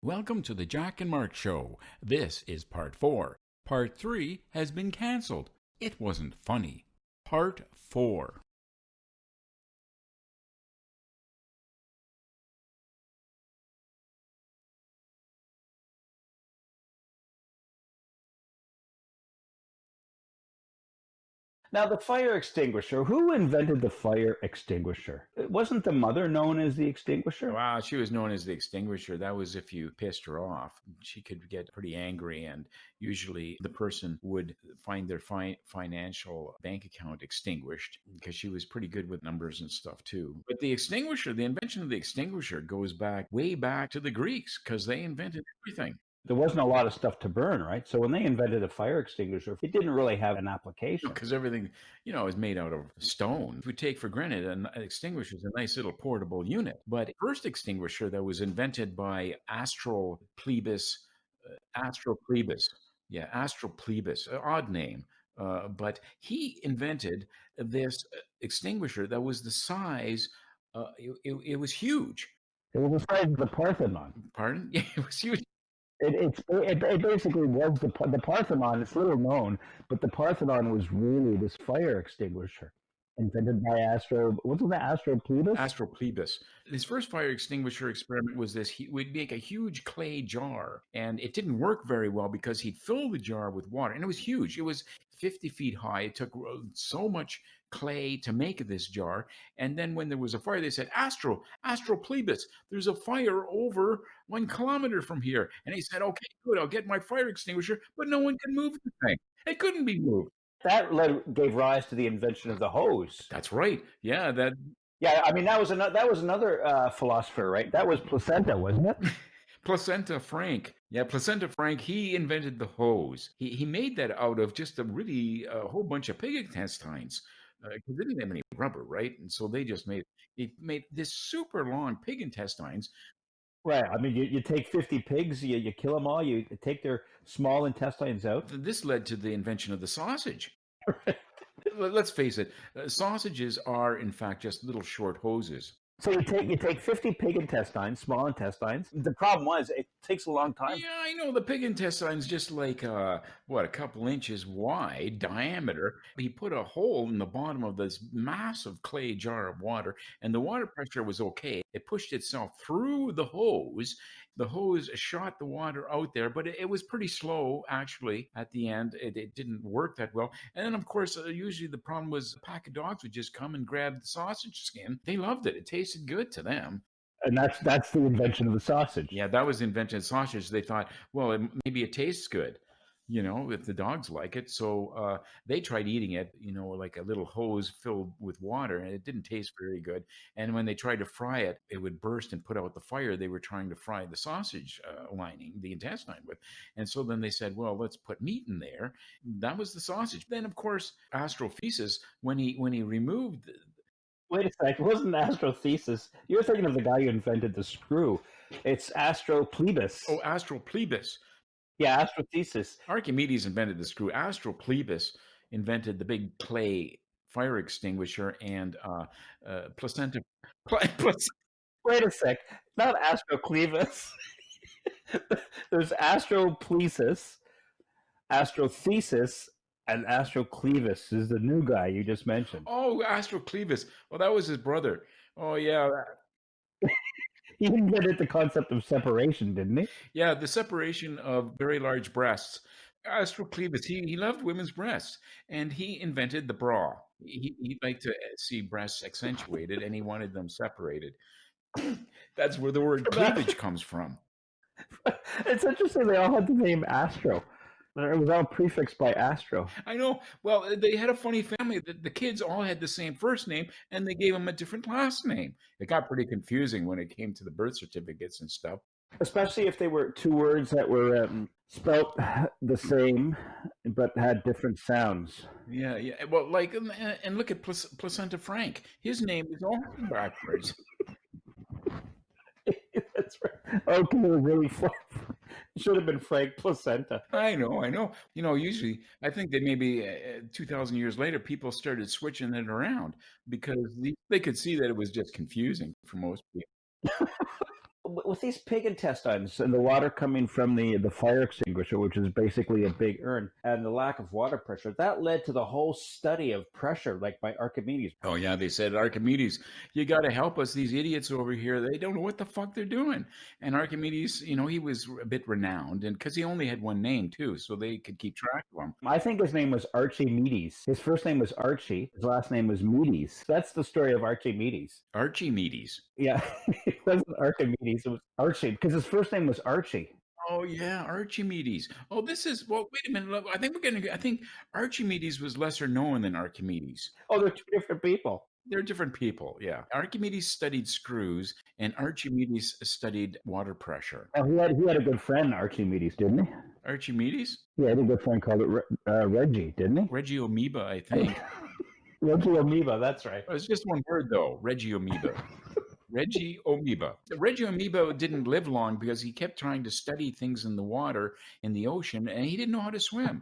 Welcome to the Jack and Mark Show. This is part 4. Part 3 has been cancelled. It wasn't funny. Part 4. Now, the fire extinguisher, who invented the fire extinguisher? Wasn't the mother known as the extinguisher? Wow, she was known as the extinguisher. That was if you pissed her off. She could get pretty angry, and usually the person would find their financial bank account extinguished because she was pretty good with numbers and stuff too. But the extinguisher, the invention of the extinguisher goes back way back to the Greeks because they invented everything. There wasn't a lot of stuff to burn, right? So when they invented a fire extinguisher, it didn't really have an application. Because everything, is made out of stone. We take for granted an extinguisher is a nice little portable unit. But the first extinguisher that was invented by Plebis, Plebis. Yeah, Plebis, odd name. But he invented this extinguisher that was the size, it was huge. It was the size of the Parthenon. Pardon? Yeah, it was huge. It basically was the Parthenon. It's little known, but the Parthenon was really this fire extinguisher invented by Astro. Wasn't that Astro Plebis? Plebis. His first fire extinguisher experiment was this. He would make a huge clay jar, and it didn't work very well because he'd fill the jar with water, and it was huge. It was 50 feet high. It took so much clay to make this jar. And then when there was a fire, they said, Astro Plebis, there's a fire over 1 kilometer from here. And he said, okay, good, I'll get my fire extinguisher, but no one can move the thing. It couldn't be moved. That gave rise to the invention of the hose. That's right. Yeah, I mean, that was another philosopher, right? That was Placenta, wasn't it? Placenta Frank. Yeah, Placenta Frank, he invented the hose. He made that out of just a whole bunch of pig intestines. Because they didn't have any rubber, right? And so he made this super long pig intestines. Right. I mean, you take 50 pigs, you kill them all, you take their small intestines out. This led to the invention of the sausage. Let's face it, sausages are, in fact, just little short hoses. So you take 50 pig intestines, small intestines. The problem was it takes a long time. Yeah, I know. The pig intestine's just like, a couple inches wide diameter. He put a hole in the bottom of this massive clay jar of water, and the water pressure was okay. It pushed itself through the hose. The hose shot the water out there, but it was pretty slow, actually, at the end. It didn't work that well. And then, of course, usually the problem was a pack of dogs would just come and grab the sausage skin. They loved it. It tasted good to them. And that's the invention of the sausage. Yeah, that was the invention of sausage. They thought, well, maybe it tastes good, if the dogs like it. So they tried eating it, like a little hose filled with water, and it didn't taste very good. And when they tried to fry it, it would burst and put out the fire they were trying to fry the sausage lining, the intestine with. And so then they said, well, let's put meat in there. That was the sausage. Then, of course, Thesis, when he removed... Wait a sec, it wasn't Thesis. You're thinking of the guy who invented the screw. It's Astro Plebis. Oh, Astro Plebis. Yeah, Thesis. Archimedes invented the screw. Plebis invented the big clay fire extinguisher, and Placenta. Wait a sec, not Clevis. There's Astroplesis, Thesis, and Clevis is the new guy you just mentioned. Oh, Clevis. Well, that was his brother. Oh, yeah. He invented the concept of separation, didn't he? Yeah, the separation of very large breasts. Clevis, he loved women's breasts, and he invented the bra. He liked to see breasts accentuated, and he wanted them separated. That's where the word cleavage comes from. It's interesting they all had the name Astro. It was all prefixed by Astro. I know. Well, they had a funny family. The kids all had the same first name, and they gave them a different last name. It got pretty confusing when it came to the birth certificates and stuff. Especially if they were two words that were spelt the same, but had different sounds. Yeah. Well, and look at Placenta Frank. His name is all backwards. That's right. Okay, really should have been Frank Placenta. I know. Usually, I think that maybe 2,000 years later, people started switching it around because they could see that it was just confusing for most people. with these pig intestines and the water coming from the fire extinguisher, which is basically a big urn, and the lack of water pressure, that led to the whole study of pressure, like by Archimedes. Oh yeah, they said, Archimedes, you got to help us. These idiots over here, they don't know what the fuck they're doing. And Archimedes, he was a bit renowned, and because he only had one name too, so they could keep track of him. I think his name was Archimedes. His first name was Archie. His last name was Medes. That's the story of Archimedes. Archimedes. Yeah, it wasn't Archimedes. It was Archie because his first name was Archie. Oh yeah, Archimedes. Oh, this is wait a minute. I think I think Archimedes was lesser known than Archimedes. Oh, they're two different people. They're different people. Yeah, Archimedes studied screws, and Archimedes studied water pressure. Now, he had a good friend, Archimedes, didn't he? Archimedes? He had a good friend called Reggie, didn't he? Reggieomoeba, I think. Reggieomoeba, that's right. It's just one word though. Reggieomoeba. Reggieomoeba. Reggieomoeba didn't live long because he kept trying to study things in the water, in the ocean, and he didn't know how to swim.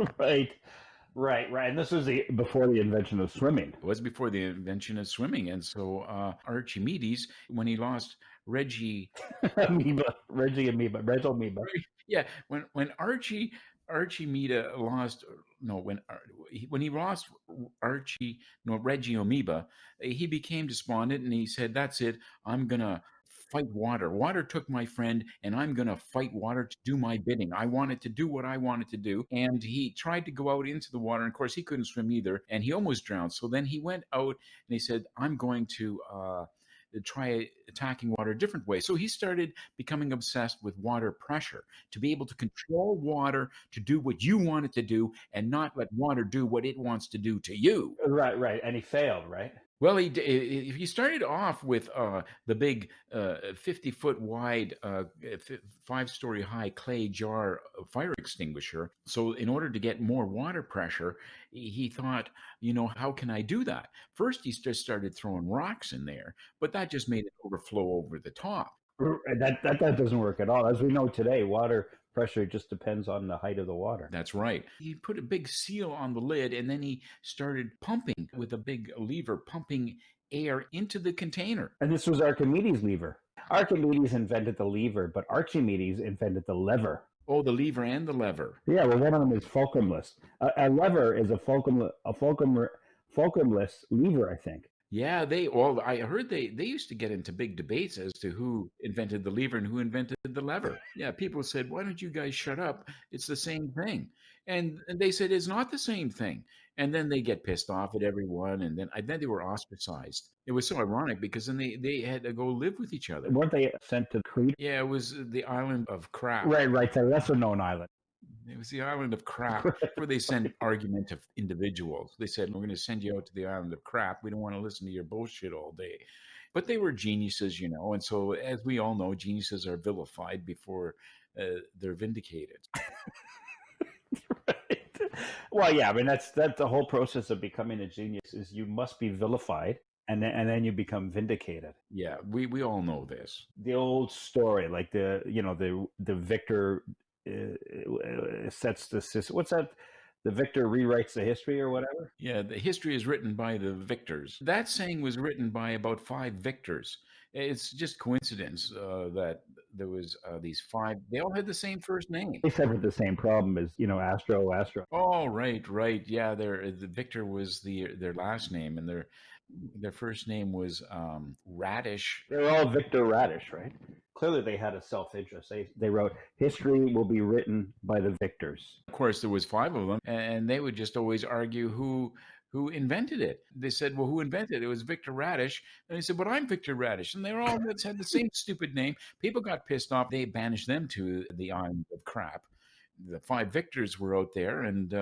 Right. And this was before the invention of swimming. It was before the invention of swimming. And so Archimedes, when he lost Reggieomoeba. Yeah, when Archimeda lost no when he lost Reggieomoeba, he became despondent and he said, "That's it. I'm gonna fight water. Water took my friend, and I'm gonna fight water to do my bidding. I wanted to do what I wanted to do." And he tried to go out into the water, and of course he couldn't swim either, and he almost drowned. So then he went out and he said, "I'm going to try attacking water a different way." So he started becoming obsessed with water pressure, to be able to control water to do what you want it to do and not let water do what it wants to do to you. Right. And he failed, right? Well, he started off with the big 50-foot wide, 5-story high clay jar fire extinguisher. So in order to get more water pressure, he thought, how can I do that? First, he just started throwing rocks in there, but that just made it overflow over the top. That doesn't work at all. As we know today, water pressure just depends on the height of the water. That's right. He put a big seal on the lid, and then he started pumping with a big lever, pumping air into the container. And this was Archimedes' lever. Archimedes invented the lever, but Archimedes invented the lever. Oh, the lever and the lever. Yeah, well, one of them is fulcrumless. A lever is a fulcrumless lever, I think. Yeah, I heard they used to get into big debates as to who invented the lever and who invented the lever. Yeah, people said, "Why don't you guys shut up? It's the same thing." And they said it's not the same thing. And then they get pissed off at everyone, and then they were ostracized. It was so ironic because then they had to go live with each other. Weren't they sent to Crete? Yeah, it was the island of crap. Right, the lesser known island. It was the island of crap where they send argumentative individuals. They said, "We're going to send you out to the island of crap. We don't want to listen to your bullshit all day." But they were geniuses, and so as we all know, geniuses are vilified before they're vindicated. Right. Well, yeah, I mean that's the whole process of becoming a genius is you must be vilified and then you become vindicated. Yeah, we all know this. The old story, like the victor sets the system. What's that? The victor rewrites the history or whatever? Yeah, the history is written by the victors. That saying was written by about 5 victors. It's just coincidence that there was these 5. They all had the same first name. Except for the same problem as, Astro. Oh, right. Yeah, the Victor was their last name, and their first name was Radish. They're all Victor Radish, right? Clearly they had a self-interest. They wrote, "History will be written by the victors." Of course, there was 5 of them, and they would just always argue who invented it. They said, "Well, who invented it?" It was Victor Radish. And they said, "But I'm Victor Radish." And they all had the same stupid name. People got pissed off. They banished them to the island of crap. The 5 victors were out there, and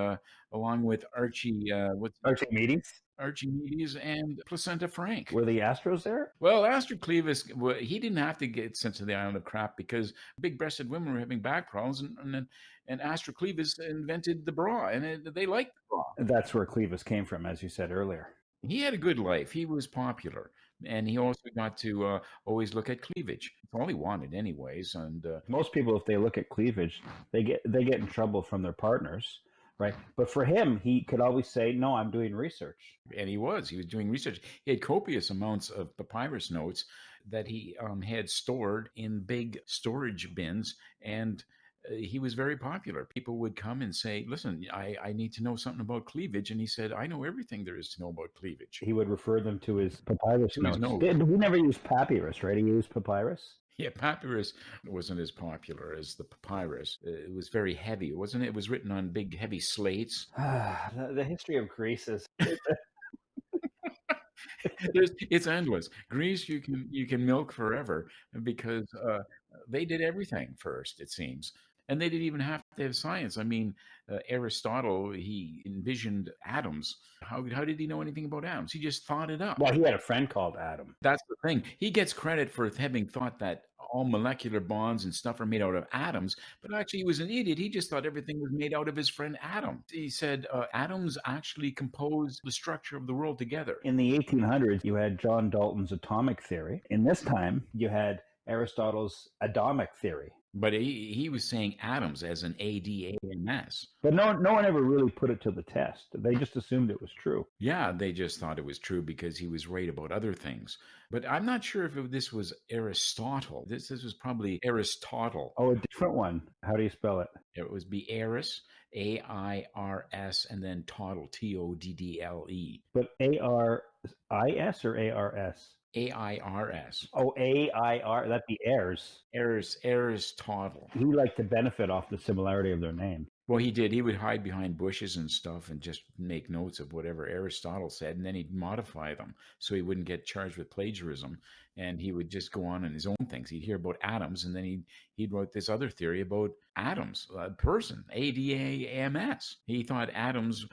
along with Archimedes and Placenta Frank. Were the Astros there? Well, Astro Clevis, he didn't have to get sent to the island of crap because big-breasted women were having back problems, and Astro Clevis invented the bra, and they liked the bra. That's where Clevis came from, as you said earlier. He had a good life. He was popular, and he also got to always look at cleavage. It's all he wanted, anyways. And most people, if they look at cleavage, they get in trouble from their partners. Right. But for him, he could always say, "No, I'm doing research." And he was doing research. He had copious amounts of papyrus notes that he had stored in big storage bins, and he was very popular. People would come and say, "Listen, I need to know something about cleavage," and he said, "I know everything there is to know about cleavage." He would refer them to his papyrus To his notes. notes. We never used papyrus, right? He used papyrus. Yeah, papyrus wasn't as popular as the papyrus. It was very heavy, wasn't it? It was written on big, heavy slates. The history of Greece is It's endless. Greece, you can milk forever because they did everything first, it seems, and they didn't even have to have science. I mean, Aristotle, he envisioned atoms. How did he know anything about atoms? He just thought it up. well, he had a friend called Adam. That's the thing. He gets credit for having thought that all molecular bonds and stuff are made out of atoms, but actually he was an idiot. He just thought everything was made out of his friend Adam. He said atoms actually compose the structure of the world together. In the 1800s, you had John Dalton's atomic theory. In this time, you had Aristotle's atomic theory. But he was saying atoms as an ADAMS. But no one ever really put it to the test. They just assumed it was true. Yeah, they just thought it was true because he was right about other things. But I'm not sure if this was Aristotle. This was probably Aristotle. Oh, a different one. How do you spell it? It was be Aris, AIRS, and then Toddle, TODDLE. But ARIS or ARS? AIRS. Oh, AIR. That'd be heirs. Aristotle. He liked to benefit off the similarity of their name. Well, he did. He would hide behind bushes and stuff and just make notes of whatever Aristotle said, and then he'd modify them so he wouldn't get charged with plagiarism. And he would just go on his own things. He'd hear about atoms, and then he'd wrote this other theory about atoms, a person, ADAMS. He thought atoms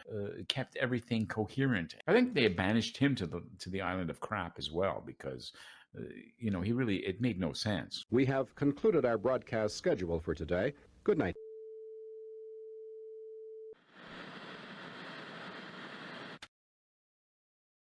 kept everything coherent. I think they banished him to the island of crap as well because it made no sense. We have concluded our broadcast schedule for today. Good night.